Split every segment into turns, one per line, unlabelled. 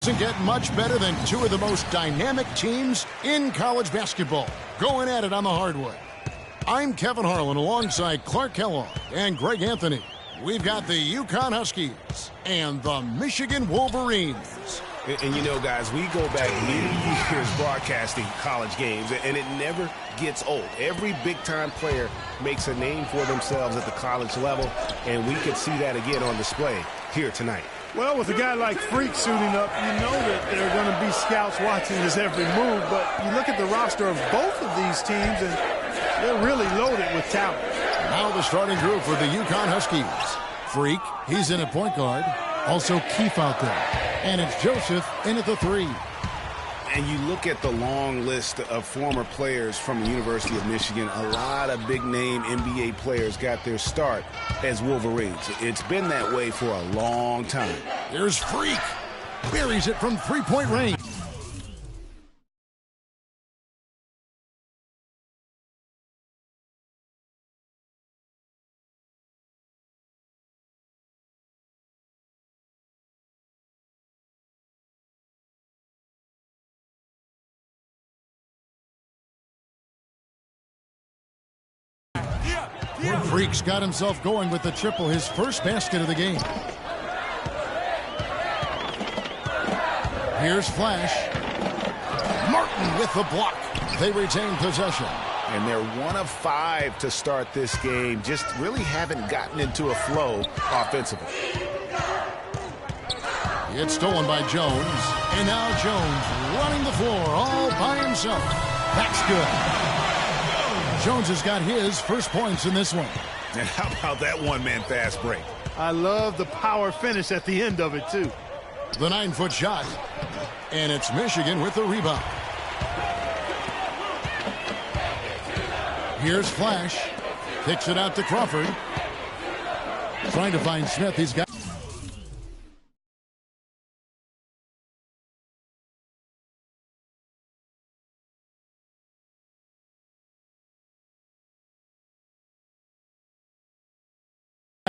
doesn't get much better than two of the most dynamic teams in college basketball going at it on the hardwood. I'm Kevin Harlan alongside Clark Kellogg and Greg Anthony. We've got the UConn Huskies and the Michigan Wolverines.
And you know, guys, we go back many years broadcasting college games, and it never gets old. Every big-time player makes a name for themselves at the college level, and we could see that again on display here tonight.
Well, with a guy like Freak suiting up, you know that there are going to be scouts watching his every move, but you look at the roster of both of these teams, and they're really loaded with talent.
Now the starting group for the UConn Huskies. Freak, he's in at point guard. Also Keefe out there. And it's Joseph in at the 3.
And you look at the long list of former players from the University of Michigan, a lot of big-name NBA players got their start as Wolverines. It's been that way for a long time.
Here's Freak. Buries it from three-point range. Freak's got himself going with the triple, his first basket of the game. Here's Flash. Martin with the block. They retain possession.
And they're 1 of 5 to start this game. Just really haven't gotten into a flow offensively.
It's stolen by Jones. And now Jones running the floor all by himself. That's good. Jones has got his first points in this one.
And how about that one-man fast break?
I love the power finish at the end of it, too.
The 9-foot shot. And it's Michigan with the rebound. Here's Flash. Kicks it out to Crawford. Trying to find Smith. He's got...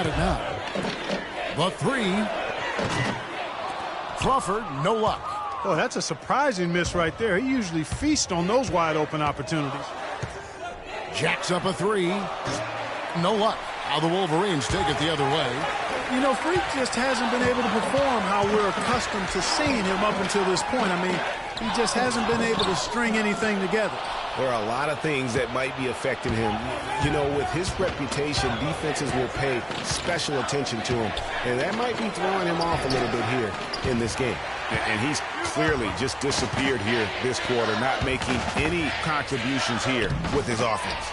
it now. The 3. Crawford, no luck.
Oh, that's a surprising miss right there. He usually feasts on those wide open opportunities.
Jacks up a 3. No luck. How the Wolverines take it the other way.
You know, Freak just hasn't been able to perform how we're accustomed to seeing him up until this point. I mean, he just hasn't been able to string anything together.
There are a lot of things that might be affecting him. You know, with his reputation, defenses will pay special attention to him. And that might be throwing him off a little bit here in this game. And he's clearly just disappeared here this quarter, not making any contributions here with his offense.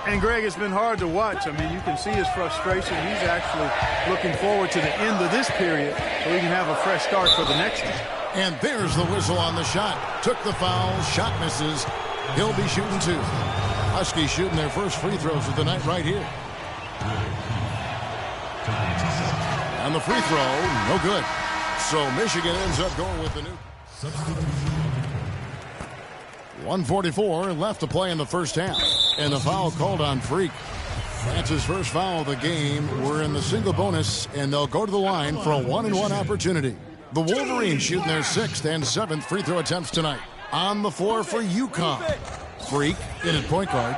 And, Greg, it's been hard to watch. I mean, you can see his frustration. He's actually looking forward to the end of this period so he can have a fresh start for the next one.
And there's the whistle on the shot. Took the foul. Shot misses. He'll be shooting 2. Huskies shooting their first free throws of the night right here. And the free throw, no good. So Michigan ends up going with the new. 1:44 left to play in the first half. And the foul called on Freak. That's his first foul of the game. We're in the single bonus, and they'll go to the line for a 1-and-1 opportunity. The Wolverines shooting their 6th and 7th free throw attempts tonight. On the floor for UConn. Freak in at point guard.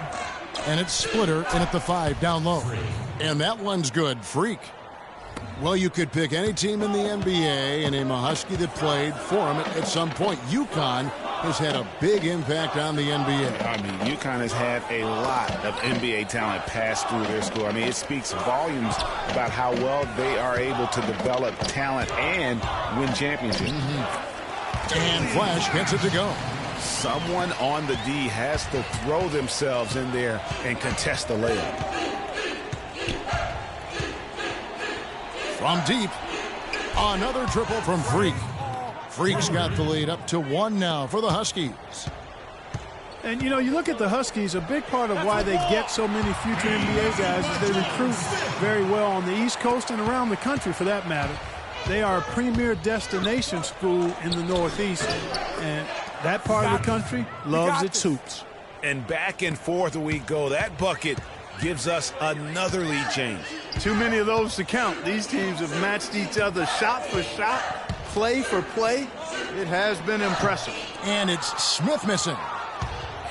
And it's Splitter in at the 5 down low. And that one's good. Freak. Well, you could pick any team in the NBA and name a Husky that played for them at some point. UConn has had a big impact on the NBA.
I mean, UConn has had a lot of NBA talent pass through their school. I mean, it speaks volumes about how well they are able to develop talent and win championships.
And Flash gets it to go.
Someone on the D has to throw themselves in there and contest the layup.
From deep, another triple from Freak. Freak's got the lead up to 1 now for the Huskies.
And, you know, you look at the Huskies, a big part of why they get so many future NBA guys is they recruit very well on the East Coast and around the country, for that matter. They are a premier destination school in the Northeast, and that part of the country loves its hoops.
And back and forth we go. That bucket gives us another lead change.
Too many of those to count. These teams have matched each other shot for shot, play for play. It has been impressive.
And it's Smith missing.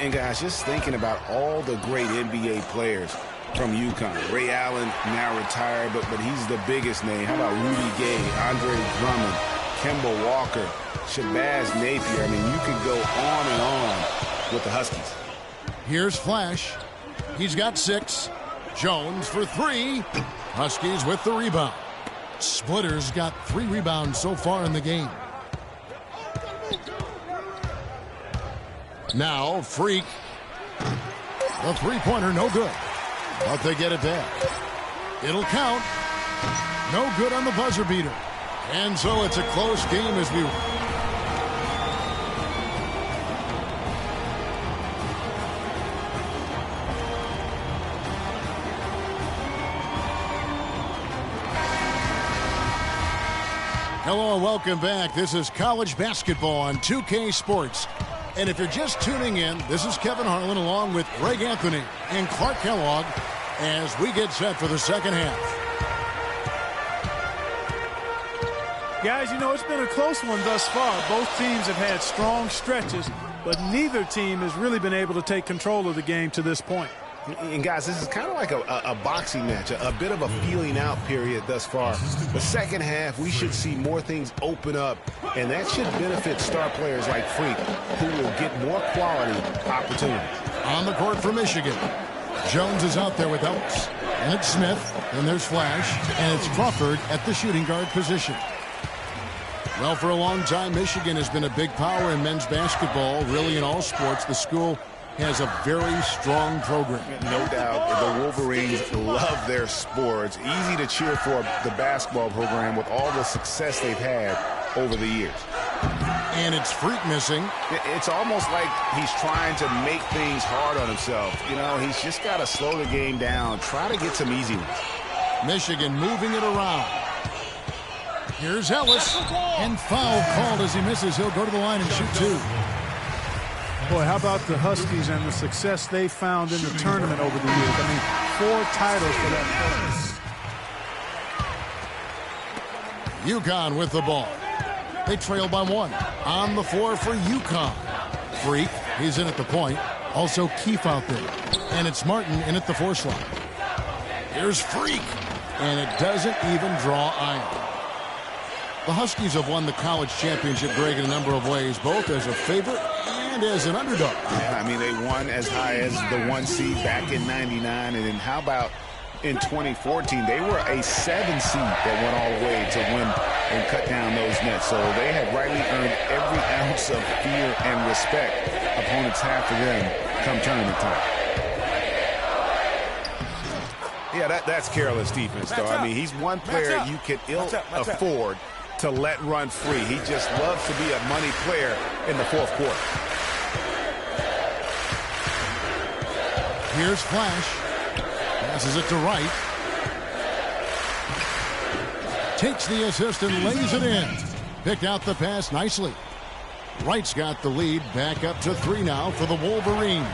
And guys, just thinking about all the great NBA players from UConn. Ray Allen now retired, but he's the biggest name. How about Rudy Gay, Andre Drummond, Kemba Walker, Shabazz Napier? I mean, you could go on and on with the Huskies.
Here's Flash. He's got 6. Jones for 3. Huskies with the rebound. Splitter's got 3 rebounds so far in the game. Now Freak. The three-pointer no good. But they get it back. It'll count. No good on the buzzer beater. And so it's a close game as we... Hello and welcome back. This is college basketball on 2K Sports. And if you're just tuning in, this is Kevin Harlan along with Greg Anthony and Clark Kellogg as we get set for the second half.
Guys, you know, it's been a close one thus far. Both teams have had strong stretches, but neither team has really been able to take control of the game to this point.
And guys, this is kind of like a boxing match, a bit of a feeling out period thus far. The second half, we should see more things open up, and that should benefit star players like Freak, who will get more quality opportunities.
On the court for Michigan, Jones is out there with Ellis, and it's Smith, and there's Flash, and it's Crawford at the shooting guard position. Well, for a long time, Michigan has been a big power in men's basketball, really in all sports. The school has a very strong program.
No doubt, the Wolverines love their sports. Easy to cheer for the basketball program with all the success they've had over the years.
And it's Freak missing.
It's almost like he's trying to make things hard on himself. You know, he's just got to slow the game down, try to get some easy ones.
Michigan moving it around. Here's Ellis, and foul called as he misses. He'll go to the line and shoot 2.
Boy, how about the Huskies and the success they found in the tournament over the years? I mean, 4 titles for that purpose.
UConn with the ball. They trail by 1. On the floor for UConn. Freak, he's in at the point. Also Keefe out there. And it's Martin in at the 4 slot. Here's Freak. And it doesn't even draw iron. The Huskies have won the college championship, Greg, in a number of ways, both as a favorite and as an underdog.
Yeah, I mean, they won as high as the 1 seed back in '99, and then how about in 2014? They were a 7 seed that went all the way to win and cut down those nets. So they have rightly earned every ounce of fear and respect opponents have for them come tournament time. Yeah, that's careless defense, though. I mean, he's one player you can ill afford to let run free. He just loves to be a money player in the 4th quarter.
Here's Flash. Passes it to Wright. Takes the assist and lays it in. Picked out the pass nicely. Wright's got the lead. Back up to 3 now for the Wolverines.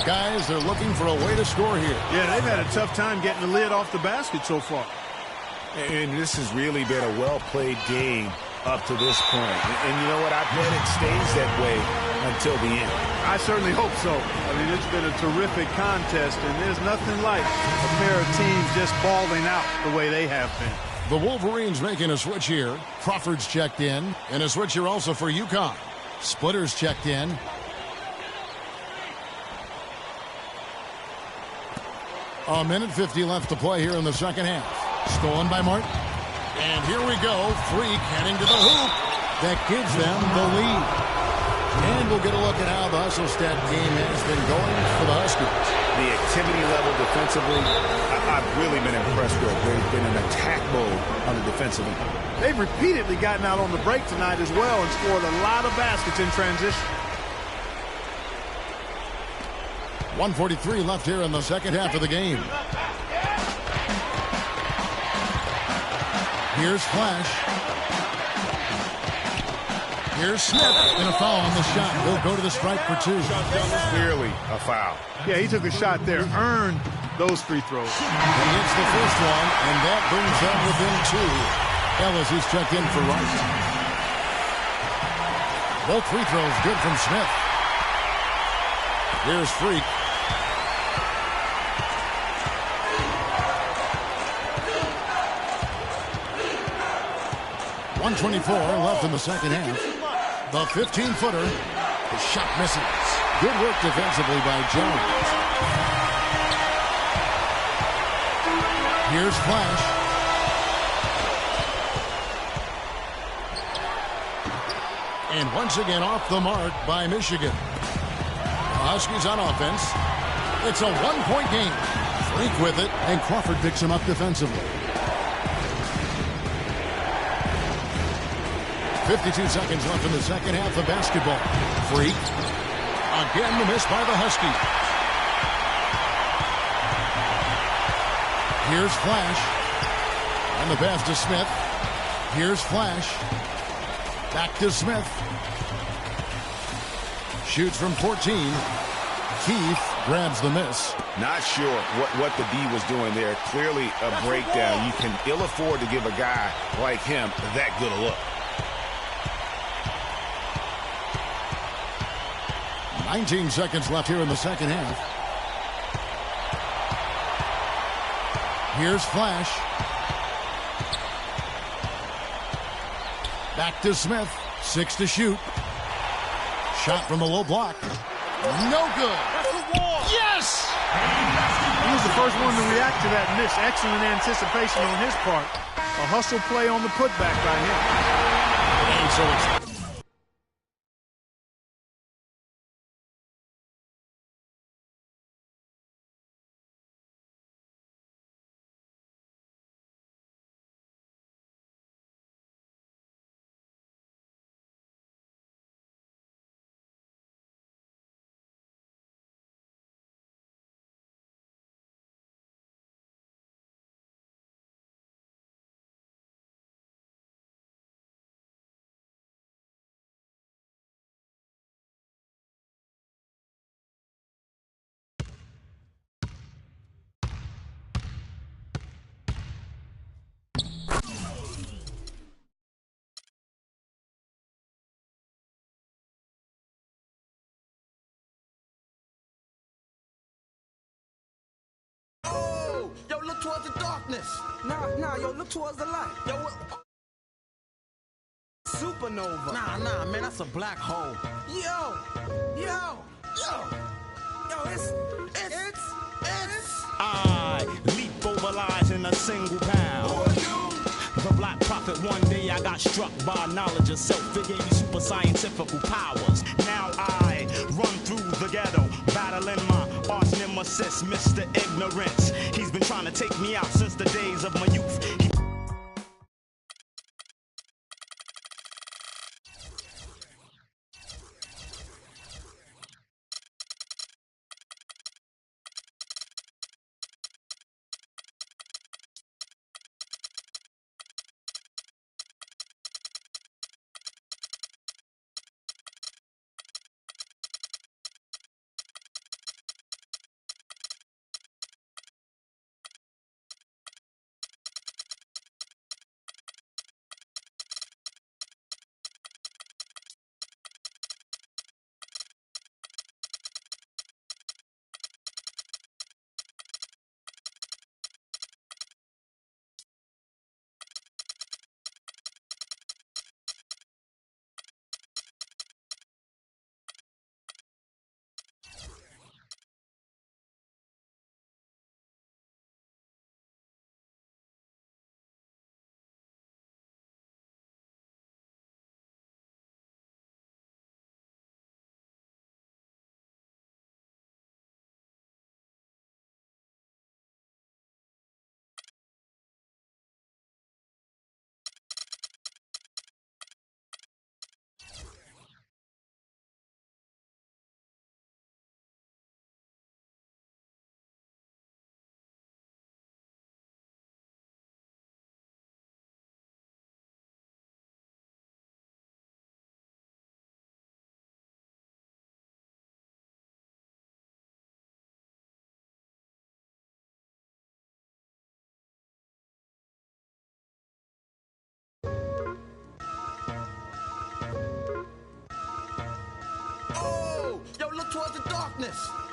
Guys, they're looking for a way to score here.
Yeah, they've had a tough time getting the lid off the basket so far.
And this has really been a well-played game up to this point. And you know what? I bet it stays that way until the end.
I certainly hope so. I mean, it's been a terrific contest, and there's nothing like a pair of teams just balling out the way they have been.
The Wolverines making a switch here. Crawford's checked in. And a switch here also for UConn. Splitters checked in. A minute 50 left to play here in the second half. Stolen by Martin. And here we go. Freak heading to the hoop. That gives them the lead. And we'll get a look at how the hustle stat game has been going for the Huskies.
The activity level defensively, I've really been impressed with. They've been in attack mode on the defensive end.
They've repeatedly gotten out on the break tonight as well and scored a lot of baskets in transition.
1:43 left here in the second half of the game. Here's Flash. Here's Smith, and a foul on the shot. He'll go to the stripe for two.
Clearly a foul.
Yeah, he took a shot there, earned those free throws.
He hits the first one, and that brings them within two. Ellis is checked in for Rice. Both free throws good from Smith. Here's Freak. .124 left in the second half. The 15-footer. The shot misses. Good work defensively by Jones. Here's Flash. And once again off the mark by Michigan. The Huskies on offense. It's a one-point game. Freak with it, and Crawford picks him up defensively. 52 seconds left in the second half of basketball. Freak. Again, the miss by the Huskies. Here's Flash. And the pass to Smith. Here's Flash. Back to Smith. Shoots from 14. Keith grabs the miss.
Not sure what the D was doing there. Clearly a breakdown. You can ill afford to give a guy like him that good a look.
19 seconds left here in the second half. Here's Flash. Back to Smith. 6 to shoot. Shot from the low block. No good. Yes!
He was the first one to react to that miss. Excellent anticipation on his part. A hustle play on the putback by him.
And so it's
Yo, look towards the darkness. Nah, yo, look towards the light. Yo, supernova. Nah, man, that's a black hole. Yo, it's.
I leap over lies in a single pound. The Black Prophet, one day I got struck by knowledge of self. It gave me super scientific powers. Now I run through the ghetto, battling my arch nemesis, Mr. Ignorance. He's been trying to take me out since the days of my youth.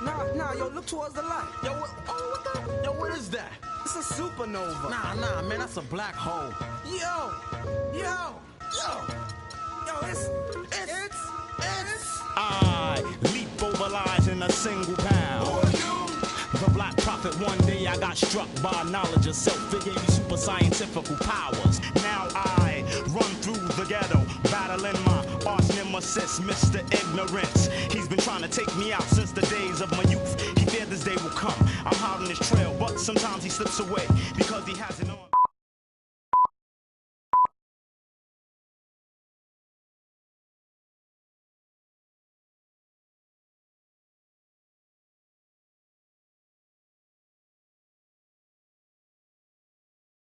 Nah, yo, look towards the light. Yo, what the? Yo, what is that? It's a supernova. Nah, man, that's a black hole. Yo, it's.
I leap over lies in a single bound. The Black Prophet, one day I got struck by knowledge of self. It gave me super scientific powers. Now I run through the ghetto, battling my arch nemesis, Mr. Ignorance. He's been trying to take me out since the days of my youth. He feared this day will come. I'm hot on his trail, but sometimes he slips away because he hasn't